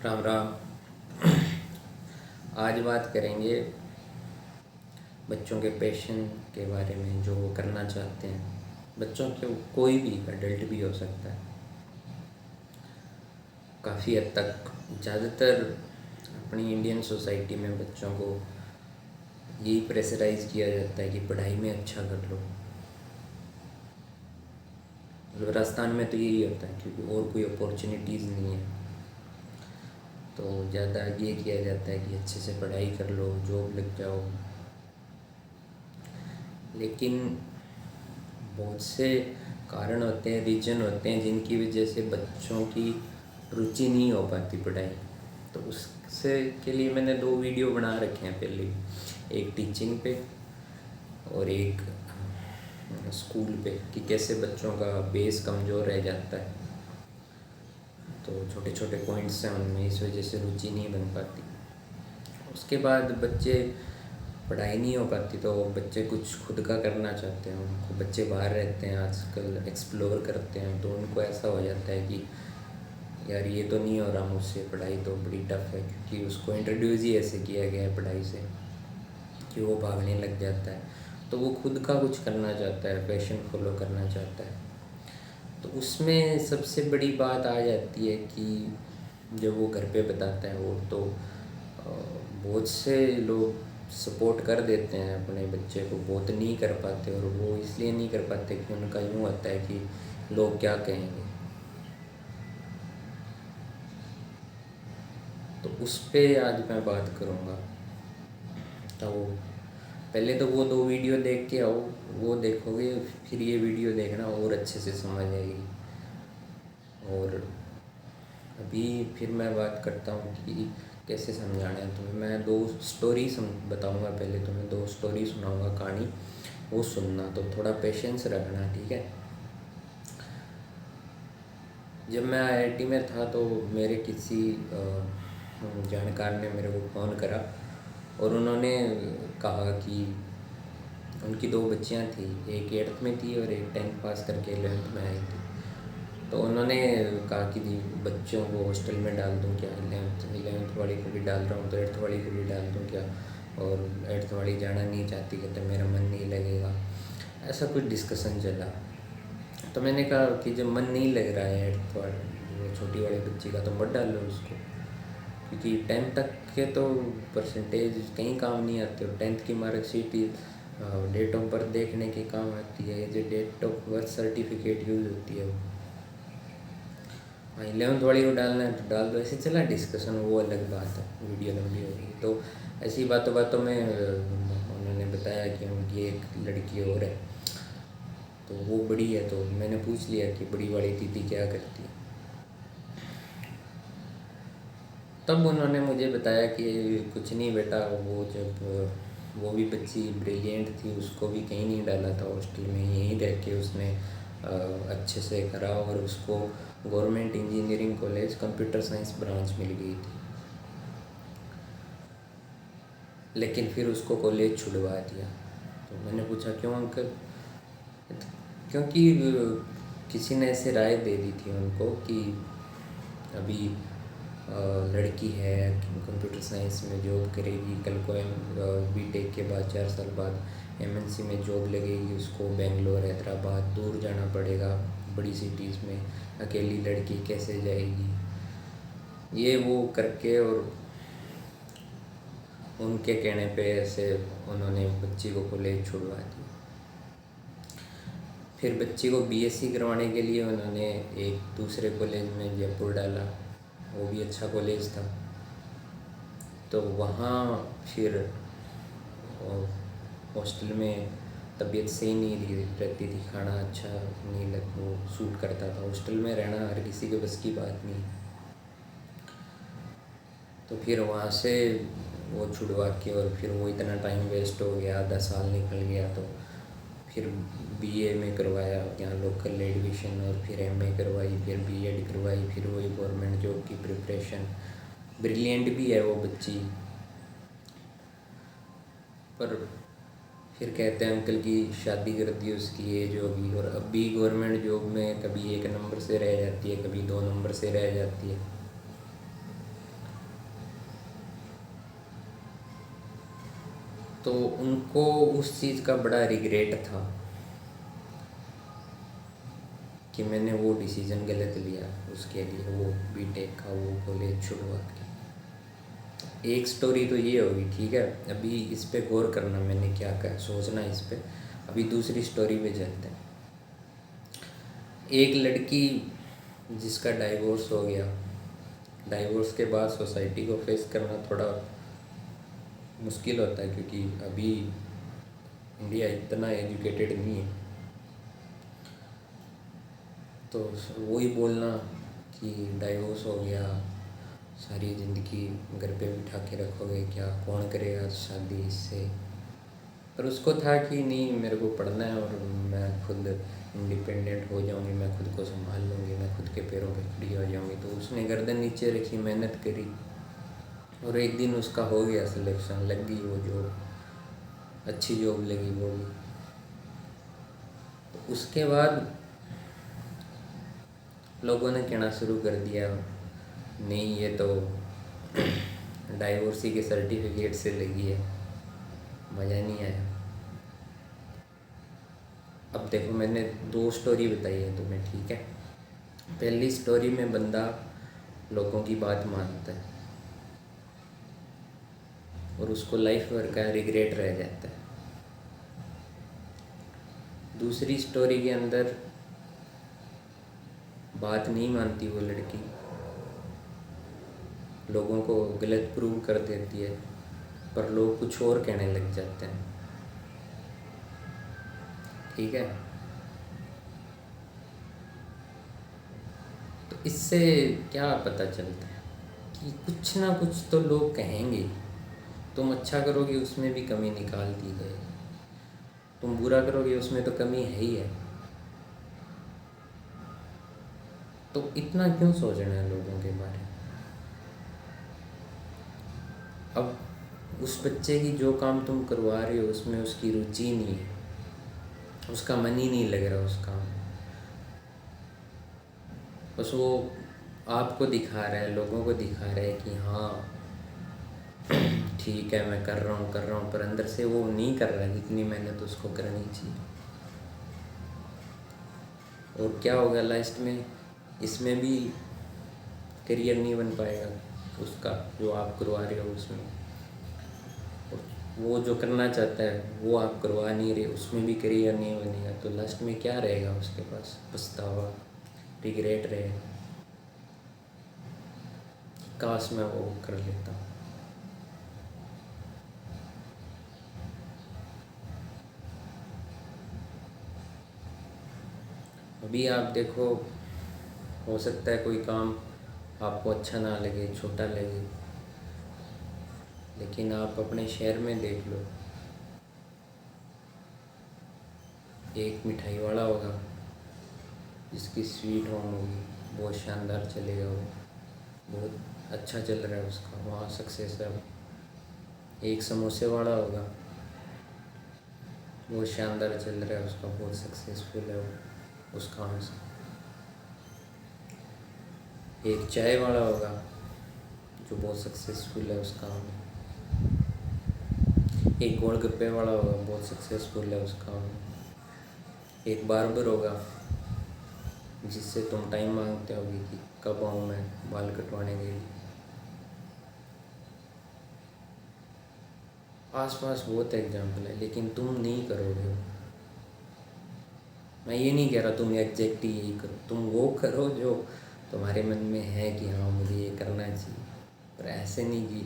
राम राम। आज बात करेंगे बच्चों के पैशन के बारे में, जो वो करना चाहते हैं। बच्चों के कोई भी अडल्ट भी हो सकता है। काफ़ी हद तक ज़्यादातर अपनी इंडियन सोसाइटी में बच्चों को यही प्रेशराइज़ किया जाता है कि पढ़ाई में अच्छा कर लो। मतलब राजस्थान में तो यही होता है, क्योंकि और कोई अपॉर्चुनिटीज़ नहीं है, तो ज़्यादा ये किया जाता है कि अच्छे से पढ़ाई कर लो, जॉब लग जाओ। लेकिन बहुत से कारण होते हैं, रीजन होते हैं, जिनकी वजह से बच्चों की रुचि नहीं हो पाती पढ़ाई। तो उससे के लिए मैंने 2 वीडियो बना रखे हैं पहले, एक टीचिंग पे और एक स्कूल पे, कि कैसे बच्चों का बेस कमज़ोर रह जाता है। तो छोटे छोटे पॉइंट्स हैं उनमें, इस वजह से रुचि नहीं बन पाती। उसके बाद बच्चे पढ़ाई नहीं हो पाती तो बच्चे कुछ खुद का करना चाहते हैं। उनको बच्चे बाहर रहते हैं आजकल, एक्सप्लोर करते हैं, तो उनको ऐसा हो जाता है कि यार ये तो नहीं हो रहा मुझसे, पढ़ाई तो बड़ी टफ है, क्योंकि उसको इंट्रोड्यूस ही ऐसे किया गया है पढ़ाई से कि वो भागने लग जाता है। तो वो खुद का कुछ करना चाहता है, पैशन फॉलो करना चाहता है। तो उसमें सबसे बड़ी बात आ जाती है कि जब वो घर पे बताता है वो, तो बहुत से लोग सपोर्ट कर देते हैं अपने बच्चे को, बहुत नहीं कर पाते। और वो इसलिए नहीं कर पाते कि उनका यूँ होता है कि लोग क्या कहेंगे। तो उस पर आज मैं बात करूँगा। तो पहले तो वो 2 वीडियो देख के आओ, वो देखोगे, फिर ये वीडियो देखना और अच्छे से समझ आएगी। और अभी फिर मैं बात करता हूँ कि कैसे समझाना है तुम्हें। मैं 2 स्टोरी बताऊँगा। पहले तुम्हें 2 स्टोरी सुनाऊँगा, कहानी, वो सुनना, तो थोड़ा पेशेंस रखना, ठीक है। जब मैं आईआईटी में था तो मेरे किसी जानकार ने मेरे को फ़ोन करा और उन्होंने कहा कि उनकी 2 बच्चियाँ थी, एक 8th में थी और एक 10th पास करके 11th में आई थी। तो उन्होंने कहा कि बच्चों को हॉस्टल में डाल दूँ क्या, 11th वाली को भी डाल रहा हूँ तो 8th वाली को भी डाल दूँ क्या, और 8th वाली जाना नहीं चाहती, कहते मेरा मन नहीं लगेगा। ऐसा कुछ डिस्कशन चला। तो मैंने कहा कि जब मन नहीं लग रहा है 8th वाली, वो छोटी वाली बच्ची का, तो मत डालो उसको, क्योंकि 10th तक के तो परसेंटेज कहीं काम नहीं आते। और 10th की मार्कशीट डेट ऑफ बर्थ देखने के काम आती है, जो date of birth certificate use होती है वो। हाँ, 11th वाली को डालना है तो डाल दो। ऐसे चला डिस्कशन, वो अलग बात है, वीडियो लंबी होगी। तो ऐसी बातों बातों में उन्होंने बताया कि उनकी एक लड़की और है, तो वो बड़ी है। तो मैंने पूछ लिया कि बड़ी वाली दीदी क्या करती है। तब उन्होंने मुझे बताया कि कुछ नहीं बेटा, वो जब वो भी बच्ची ब्रिलियंट थी, उसको भी कहीं नहीं डाला था हॉस्टल में, यहीं रह के उसने अच्छे से करा, और उसको government engineering college computer science branch मिल गई थी। लेकिन फिर उसको कॉलेज छुड़वा दिया। तो मैंने पूछा क्यों अंकल? क्योंकि किसी ने ऐसे राय दे दी थी उनको कि अभी लड़की है, कंप्यूटर साइंस में जॉब करेगी, कल को बीटेक के बाद 4 साल बाद एमएनसी में जॉब लगेगी, उसको बेंगलोर, हैदराबाद दूर जाना पड़ेगा, बड़ी सिटीज़ में अकेली लड़की कैसे जाएगी, ये वो करके। और उनके कहने पे ऐसे उन्होंने बच्ची को कॉलेज छुड़वा दिया। फिर बच्ची को बीएससी करवाने के लिए उन्होंने एक दूसरे कॉलेज में जयपुर डाला, वो भी अच्छा कॉलेज था। तो वहाँ फिर हॉस्टल में तबीयत सही नहीं रहती थी, खाना अच्छा नहीं लग वो सूट करता था। हॉस्टल में रहना हर किसी के बस की बात नहीं। तो फिर वहाँ से वो छुड़वा के, और फिर वो इतना टाइम वेस्ट हो गया, 10 साल निकल गया। तो फिर बीए में करवाया यहाँ लोकल एडमिशन, और फिर एमए करवाई, फिर बीएड करवाई, फिर वही गवर्नमेंट जॉब की प्रिपरेशन। ब्रिलियंट भी है वो बच्ची, पर फिर कहते हैं अंकल की शादी कर दी उसकी एज होगी, और अब भी गवर्नमेंट जॉब में कभी 1 नंबर से रह जाती है, कभी 2 नंबर से रह जाती है। तो उनको उस चीज़ का बड़ा रिग्रेट था कि मैंने वो डिसीज़न गलत लिया उसके लिए, वो बीटेक का वो कॉलेज छुड़वा के। एक स्टोरी तो ये होगी, ठीक है, अभी इस पे गौर करना, मैंने क्या क्या सोचना इस पे। अभी दूसरी स्टोरी पे चलते हैं। एक लड़की जिसका डाइवोर्स हो गया, डाइवोर्स के बाद सोसाइटी को फेस करना थोड़ा मुश्किल होता है, क्योंकि अभी इंडिया इतना एजुकेटेड नहीं है। तो वही बोलना कि डाइवोर्स हो गया, सारी ज़िंदगी घर पे बिठा के रखोगे क्या, कौन करेगा शादी इससे। पर उसको था कि नहीं, मेरे को पढ़ना है और मैं खुद इंडिपेंडेंट हो जाऊंगी, मैं खुद को संभाल लूँगी, मैं खुद के पैरों पे खड़ी हो जाऊंगी। तो उसने गर्दन नीचे रखी, मेहनत करी, और एक दिन उसका हो गया सिलेक्शन, लग गई वो जॉब, अच्छी जॉब लगी वो भी। तो उसके बाद लोगों ने कहना शुरू कर दिया, नहीं ये तो डाइवोर्सी के सर्टिफिकेट से लगी है, मज़ा नहीं आया। अब देखो, मैंने 2 स्टोरी बताई है तुम्हें, ठीक है। पहली स्टोरी में बंदा लोगों की बात मानता है और उसको लाइफ भर का रिग्रेट रह जाता है। दूसरी स्टोरी के अंदर बात नहीं मानती वो लड़की, लोगों को गलत प्रूव कर देती है, पर लोग कुछ और कहने लग जाते हैं, ठीक है। तो इससे क्या पता चलता है कि कुछ ना कुछ तो लोग कहेंगे। तुम अच्छा करोगे उसमें भी कमी निकाल दी जाएगी, तुम बुरा करोगे उसमें तो कमी है ही है। तो इतना क्यों सोचना है लोगों के बारे में। अब उस बच्चे की जो काम तुम करवा रहे हो उसमें उसकी रुचि नहीं है, उसका मन ही नहीं लग रहा उस काम में, बस वो आपको दिखा रहा है, लोगों को दिखा रहा है कि हाँ ठीक है मैं कर रहा हूँ, पर अंदर से वो नहीं कर रहा है जितनी मेहनत उसको करनी चाहिए। और क्या होगा लास्ट में, इसमें भी करियर नहीं बन पाएगा उसका जो आप करवा रहे हो उसमें। और वो जो करना चाहता है वो आप करवा नहीं रहे, उसमें भी करियर नहीं बनेगा। तो लास्ट में क्या रहेगा उसके पास, पछतावा, रिग्रेट रहेगा, काश मैं वो कर लेता। अभी आप देखो, हो सकता है कोई काम आपको अच्छा ना लगे, छोटा लगे, लेकिन आप अपने शहर में देख लो, एक मिठाई वाला होगा जिसकी स्वीट होम होगी, बहुत शानदार चलेगा, वो बहुत अच्छा चल रहा है उसका, वहाँ सक्सेस है। एक समोसे वाला होगा, बहुत शानदार चल रहा है उसका, बहुत सक्सेसफुल है वो उस काम से। एक चाय वाला होगा जो बहुत सक्सेसफुल है उस काम में। एक गोलगप्पे वाला होगा, बहुत सक्सेसफुल है उस काम में। एक बार्बर होगा जिससे तुम टाइम मांगते होगे कि कब आऊँ मैं बाल कटवाने के लिए। आसपास बहुत एग्जाम्पल है, लेकिन तुम नहीं करोगे। मैं ये नहीं कह रहा तुम एग्जैक्ट ही यही करो, तुम वो करो जो तुम्हारे मन में है कि हाँ मुझे ये करना चाहिए। पर ऐसे नहीं कि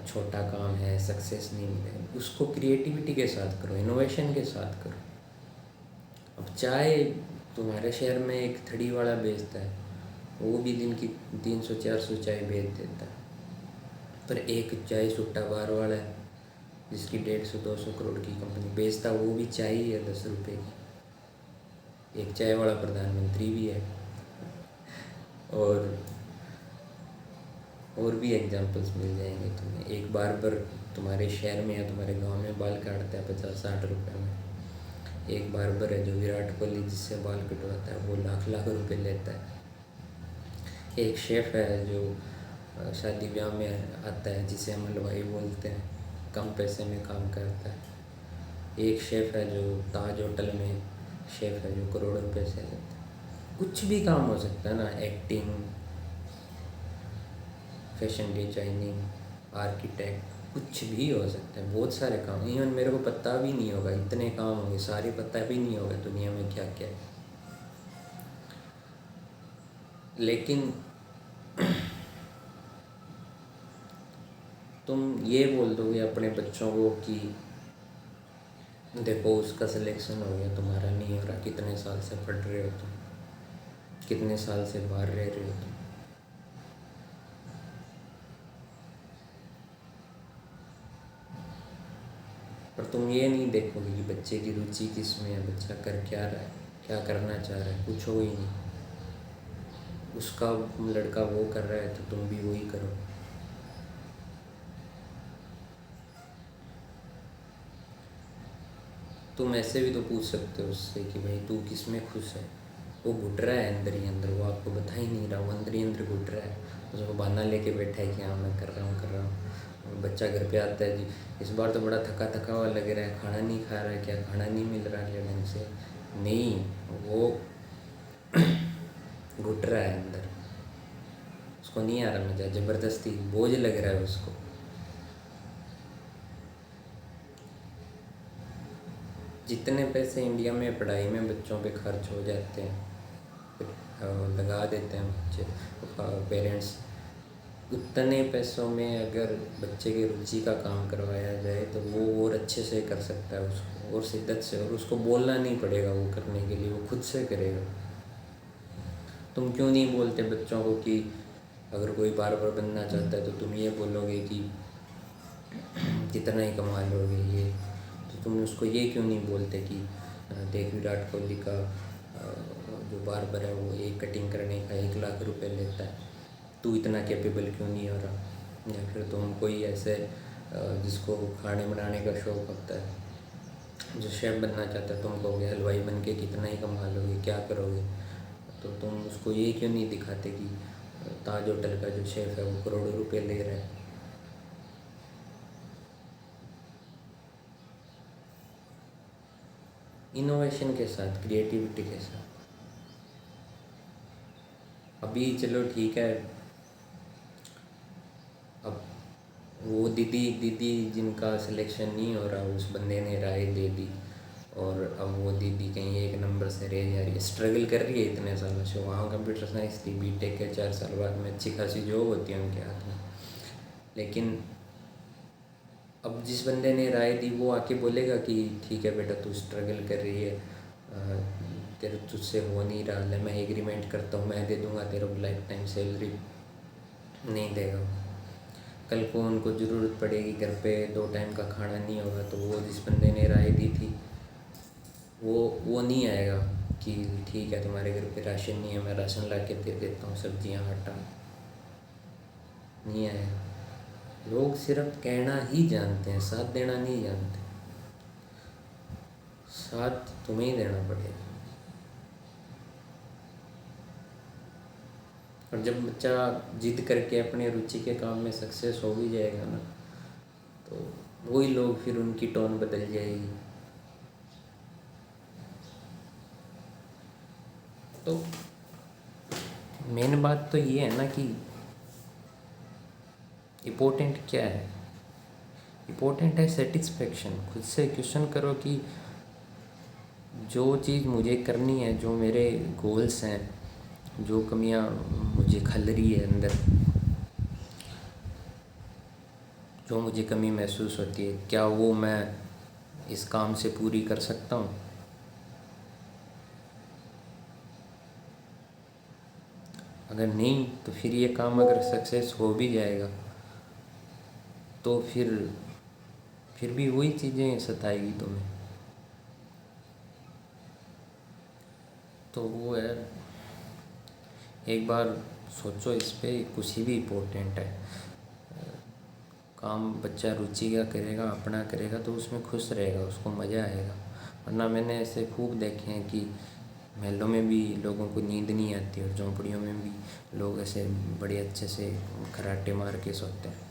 छोटा काम है, सक्सेस नहीं मिलेगा, उसको क्रिएटिविटी के साथ करो, इनोवेशन के साथ करो। अब चाय तुम्हारे शहर में एक थड़ी वाला बेचता है, वो भी दिन की 300-400 चाय बेच देता है, पर एक चाय सुट्टा बार वाला है जिसकी 150-200 करोड़ की कंपनी बेचता, वो भी चाय ही है 10 रुपये की। एक चाय वाला प्रधानमंत्री भी है। और भी एग्जांपल्स मिल जाएंगे तुम्हें। एक बार्बर तुम्हारे शहर में या तुम्हारे गांव में बाल काटता है 50-60 रुपये में। एक बार्बर है जो विराट कोहली जिससे बाल कटवाता है, वो लाख लाख रुपए लेता है। एक शेफ़ है जो शादी ब्याह में आता है जिसे हम हलवाई बोलते हैं, कम पैसे में काम करता है। एक शेफ़ है जो ताज होटल में शेफ़ है जो करोड़ों पैसे लेता है। कुछ भी काम हो सकता है ना, एक्टिंग, फैशन डिजाइनिंग, आर्किटेक्ट, कुछ भी हो सकता है। बहुत सारे काम, इवन मेरे को पता भी नहीं होगा, इतने काम होंगे, सारे पता भी नहीं होगा दुनिया में क्या क्या है। लेकिन तुम ये बोल दोगे अपने बच्चों को कि देखो उसका सिलेक्शन हो गया, तुम्हारा नहीं हो रहा, कितने साल से पढ़ रहे हो तुम, कितने साल से बाहर रह रहे हो तुम। पर तुम ये नहीं देखोगे कि बच्चे की रुचि किस में है, बच्चा कर क्या रहा है, क्या करना चाह रहा है, कुछ हो ही नहीं। उसका लड़का वो कर रहा है तो तुम भी वही करो। तुम ऐसे भी तो पूछ सकते हो उससे कि भाई तू किस में खुश है। वो घुट रहा है अंदर ही अंदर, वो आपको बता ही नहीं रहा, वो अंदर ही अंदर घुट रहा है। उसको बहाना लेके बैठा है कि हाँ मैं कर रहा हूँ कर रहा हूँ। बच्चा घर पे आता है, जी इस बार तो बड़ा थका थका हुआ लग रहा है, खाना नहीं खा रहा है क्या, खाना नहीं मिल रहा क्या ढंग से, नहीं, वो घुट रहा है अंदर, उसको नहीं आ रहा मज़ा, ज़बरदस्ती बोझ लग रहा है उसको। जितने पैसे इंडिया में पढ़ाई में बच्चों पे खर्च हो जाते हैं, लगा देते हैं बच्चे पेरेंट्स, उतने पैसों में अगर बच्चे की रुचि का काम करवाया जाए तो वो और अच्छे से कर सकता है उसको, और शिद्दत से, और उसको बोलना नहीं पड़ेगा वो करने के लिए, वो खुद से करेगा। तुम क्यों नहीं बोलते बच्चों को कि अगर कोई बार बार बनना चाहता है तो तुम ये बोलोगे कि कितना ही कमा लोगे ये, तो तुम उसको ये क्यों नहीं बोलते कि देख विराट कोहली का जो बार्बर है वो एक कटिंग करने का 1 लाख रुपए लेता है, तू इतना कैपेबल क्यों नहीं हो रहा। या फिर तुम कोई ऐसे जिसको खाने बनाने का शौक़ होता है, जो शेफ़ बनना चाहता है, तुम कहोगे हलवाई बन के कितना ही कमा लोगे, क्या करोगे। तो तुम उसको ये क्यों नहीं दिखाते कि ताज होटल का जो शेफ़ है वो करोड़ों रुपए ले रहा है। इनोवेशन के साथ, क्रिएटिविटी के साथ। अभी चलो ठीक है, अब वो दीदी दीदी जिनका सिलेक्शन नहीं हो रहा, उस बंदे ने राय दे दी, और अब वो दीदी कहीं 1 नंबर से रह जा रही है, स्ट्रगल कर रही है इतने सालों से। वहाँ कंप्यूटर साइंस थी, बीटेक के 4 साल बाद में अच्छी खासी जॉब होती है उनके हाथ में। लेकिन अब जिस बंदे ने राय दी वो आके बोलेगा कि ठीक है बेटा तू स्ट्रगल कर रही है, तेरे तुझसे हो नहीं रहा, ले मैं एग्रीमेंट करता हूँ, मैं दे दूँगा तेरे को लाइफ टाइम सैलरी, नहीं देगा। कल को उनको ज़रूरत पड़ेगी, घर पे 2 टाइम का खाना नहीं होगा, तो वो जिस बंदे ने राय दी थी वो नहीं आएगा कि ठीक है तुम्हारे घर पे राशन नहीं है, मैं राशन ला के दे देता हूँ, सब्जियाँ आटा, नहीं आएगा। लोग सिर्फ कहना ही जानते हैं, साथ देना नहीं जानते। साथ तुम्हें ही देना पड़ेगा। और जब बच्चा जिद करके अपने रुचि के काम में सक्सेस हो भी जाएगा ना, तो वही लोग फिर उनकी टोन बदल जाएगी। तो मेन बात तो ये है ना कि इम्पोर्टेंट क्या है। इम्पोर्टेंट है सेटिस्फेक्शन। खुद से क्वेश्चन करो कि जो चीज़ मुझे करनी है, जो मेरे गोल्स हैं, जो कमियां मुझे खल रही है अंदर, जो मुझे कमी महसूस होती है, क्या वो मैं इस काम से पूरी कर सकता हूँ। अगर नहीं तो फिर ये काम अगर सक्सेस हो भी जाएगा तो फिर भी वही चीज़ें सताएगी तुम्हें। तो वो है, एक बार सोचो इस पे, कुछ ही भी इम्पोर्टेंट है। काम बच्चा रुचि का करेगा, अपना करेगा तो उसमें खुश रहेगा, उसको मज़ा आएगा। वरना मैंने ऐसे खूब देखे हैं कि महलों में भी लोगों को नींद नहीं आती और झोंपड़ियों में भी लोग ऐसे बड़े अच्छे से खर्राटे मार के सोते हैं।